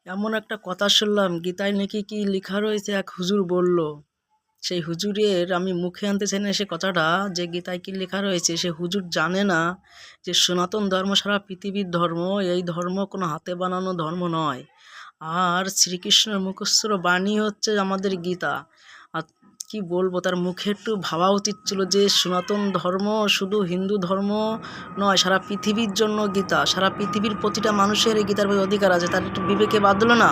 এমন একটা কথা শুনলাম গীতায় নাকি কি লেখা রয়েছে, এক হুজুর বলল। সেই হুজুরের আমি মুখে আনতে চাই না সে কথাটা, যে গীতায় কি লেখা রয়েছে সে হুজুর জানে না যে সনাতন ধর্ম সারা পৃথিবীর ধর্ম, এই ধর্ম কোনো হাতে বানানো ধর্ম নয়। আর শ্রীকৃষ্ণের মুখস্থ বাণী হচ্ছে আমাদের গীতা। আর কি বলবো, তার মুখে একটু ভাবা উচিত ছিল যে সনাতন ধর্ম শুধু হিন্দু ধর্ম নয়, সারা পৃথিবীর জন্য গীতা, সারা পৃথিবীর প্রতিটা মানুষের এই গীতার প্রতি অধিকার আছে। তার একটু বিবেকে বাঁধলো না।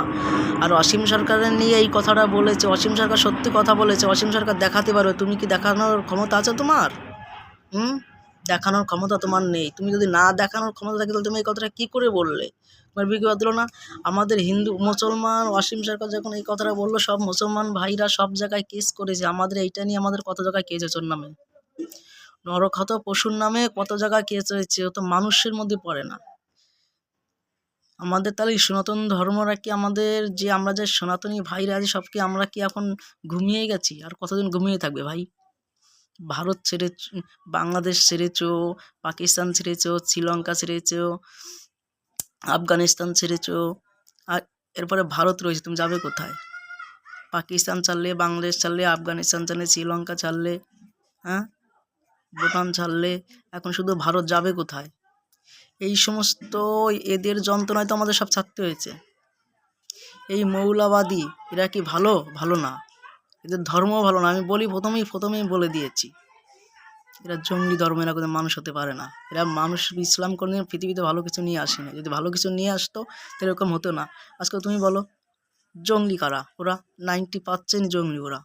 আর অসীম সরকারের নিয়ে এই কথাটা বলেছে, অসীম সরকার সত্যি কথা বলেছে। অসীম সরকার দেখাতে পারো, তুমি কি দেখানোর ক্ষমতা আছে তোমার? হুম? দেখানোর ক্ষমতা তোমার নেই। তুমি যদি না দেখানোর ক্ষমতা থাকে তাহলে তুমি এই কথাটা কী করে বললে? তোমার বিবেকে বাঁধলো না? আমাদের হিন্দু মুসলমান অসীম সরকার যখন এই কথাটা বললো, সব মুসলমান ভাইরা সব জায়গায় কেস করেছে। আমাদের এইটা নিয়ে আমাদের কত জায়গায় কেস হয়েছে ওর নামে। নরখাত পশুর নামে কত জায়গায় কেস হয়েছে, ও তো মানুষের মধ্যে পড়ে না। আমাদের তাহলে এই সনাতন ধর্মরা কি আমাদের যে আমরা যে সনাতনী ভাইরা আছি সব কি আমরা কি এখন ঘুমিয়ে গেছি? আর কতদিন ঘুমিয়ে থাকবে ভাই? ভারত ছেড়ে বাংলাদেশ ছেড়েছো, পাকিস্তান ছেড়েছো, শ্রীলঙ্কা ছেড়েছো, আফগানিস্তান ছেড়েছো, আর এরপরে ভারত রয়েছে। তুমি যাবে কোথায়? পাকিস্তান ছাড়লে, বাংলাদেশ ছাড়লে, আফগানিস্তান ছাড়লে, শ্রীলঙ্কা ছাড়লে, হ্যাঁ, ভুটান ছাড়লে, এখন শুধু ভারত, যাবে কোথায়? এই সমস্ত এদের যন্ত্রণায় তো আমাদের সব ছাড়তে হয়েছে। এই মৌলবাদী এরা কি ভালো? ভালো না। এদের ধর্মও ভালো না। আমি বলি প্রথমেই বলে দিয়েছি, এরা জঙ্গলি ধর্ম, এরা কোনো মানুষ হতে পারে না। এরা মানুষ, ইসলাম কোনোদিন পৃথিবীতে ভালো কিছু নিয়ে আসেনি। যদি ভালো কিছু নিয়ে আসতো তো এরকম হতো না। আজকে তুমি বলো, জঙ্গলি কারা? ওরা 90% জঙ্গলি। ওরা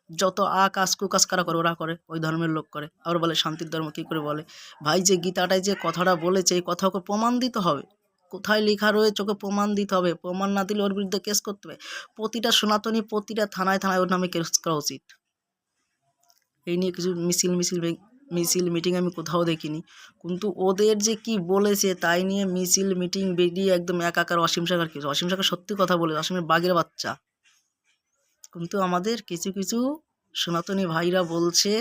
যত কাজ কুকাজ কারা করে, ওরা করে, ওই ধর্মের লোক করে। আবার বলে শান্তির ধর্ম, কী করে বলে? ভাই, যে গীতাটায় যে কথাটা বলেছে এই কথা ওকে প্রমাণ দিতে হবে। কোথায় লেখা রয়েছে ওকে প্রমাণ দিতে হবে। প্রমাণ না দিলে ওর বিরুদ্ধে কেস করতে হবে। প্রতিটা সনাতনী প্রতিটা থানায় থানায় ওর নামে কেস করা উচিত। এই নিয়ে কিছু মিছিল মিটিং আমি কোথাও দেখিনি। কিন্তু ওদের যে কি বলেছে তাই নিয়ে মিছিল মিটিং বেরিয়ে একদম একাকার। অসীম সরকার কি, অসীম সরকার সত্যি কথা বলে, অসীমের বাঘের বাচ্চা। কিন্তু আমাদের কিছু কিছু সনাতনী ভাইরা বলছে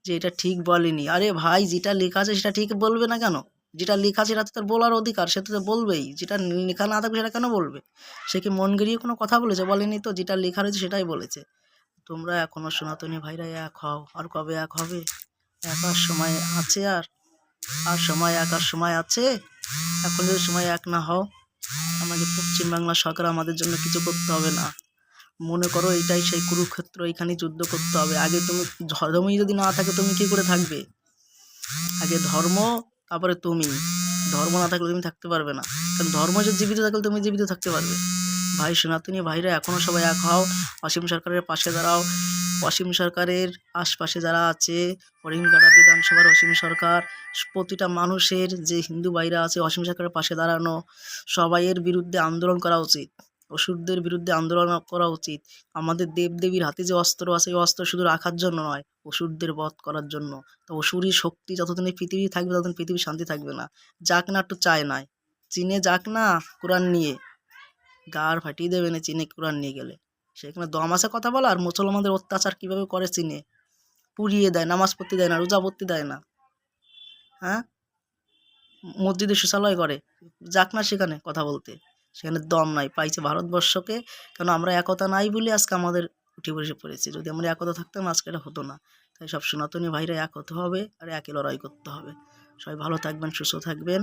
যে এটা ঠিক বলেনি। আরে ভাই, যেটা লেখা আছে সেটা ঠিক বলবে না কেন? যেটা লেখা আছে সেটা তো তার বলার অধিকার, সে তো বলবেই। যেটা লেখা না থাকবে সেটা কেন বলবে? সে কি মন গড়িয়ে কোনো কথা বলেছে? বলেনি তো। যেটা লেখা রয়েছে সেটাই বলেছে। তোমরা এখনো সনাতনী ভাইরা এক হও। আর কবে এক হবে? একার সময় আছে, আর সময় একার সময় আছে। এখন যদি সময় এক না হও, আমাকে পশ্চিমবাংলা সরকার আমাদের জন্য কিছু করতে হবে না। মনে করো এটাই সেই কুরুক্ষেত্র, এখানে যুদ্ধ করতে হবে। আগে তুমি, ধর্মই যদি না থাকে তুমি কি করে থাকবে? আগে ধর্ম, তারপরে তুমি। ধর্ম না থাকলে তুমি থাকতে পারবে না। কারণ ধর্ম যদি জীবিত থাকলে তুমি জীবিত থাকতে পারবে। ভাই, সনাতনী ভাইরা এখনও সবাই এক হও। অসীম সরকারের পাশে দাঁড়াও। অসীম সরকারের আশপাশে যারা আছে, হরিণঘাটা বিধানসভার অসীম সরকার, প্রতিটা মানুষের যে হিন্দু ভাইরা আছে অসীম সরকারের পাশে দাঁড়ানো। সবাইয়ের বিরুদ্ধে আন্দোলন করা উচিত। অসুরদের বিরুদ্ধে আন্দোলন করা উচিত। আমাদের দেবদেবীর হাতে যে অস্ত্র আছে, এই অস্ত্র শুধু রাখার জন্য নয়, অসুরদের বধ করার জন্য। তো অসুরী শক্তি যতদিন এই পৃথিবী থাকবে ততদিন পৃথিবীর শান্তি থাকবে না। যাক না একটু চায় নাই, চীনে যাক না কোরআন নিয়ে, গাড় ফাটিয়ে দেবে না চীনে কোরআন নিয়ে গেলে। সেখানে দম আছে কথা বলা। আর মুসলমানদের অত্যাচার কীভাবে করে চীনে, পুড়িয়ে দেয়, নামাজ পড়তে দেয় না, রোজা পড়তে দেয় না, হ্যাঁ, মসজিদে শৌচালয় করে। যাক না সেখানে কথা বলতে। সেখানে দম নাই, পাইছে ভারতবর্ষকে। কেন? আমরা একতা নাই বলে আজকে আমাদের উঠে বসে পড়েছে। যদি আমরা একতা থাকতাম আজকে এটা হতো না। তাই সব সনাতনী ভাইরা এক হতে হবে আর একই লড়াই করতে হবে। সবাই ভালো থাকবেন, সুস্থ থাকবেন।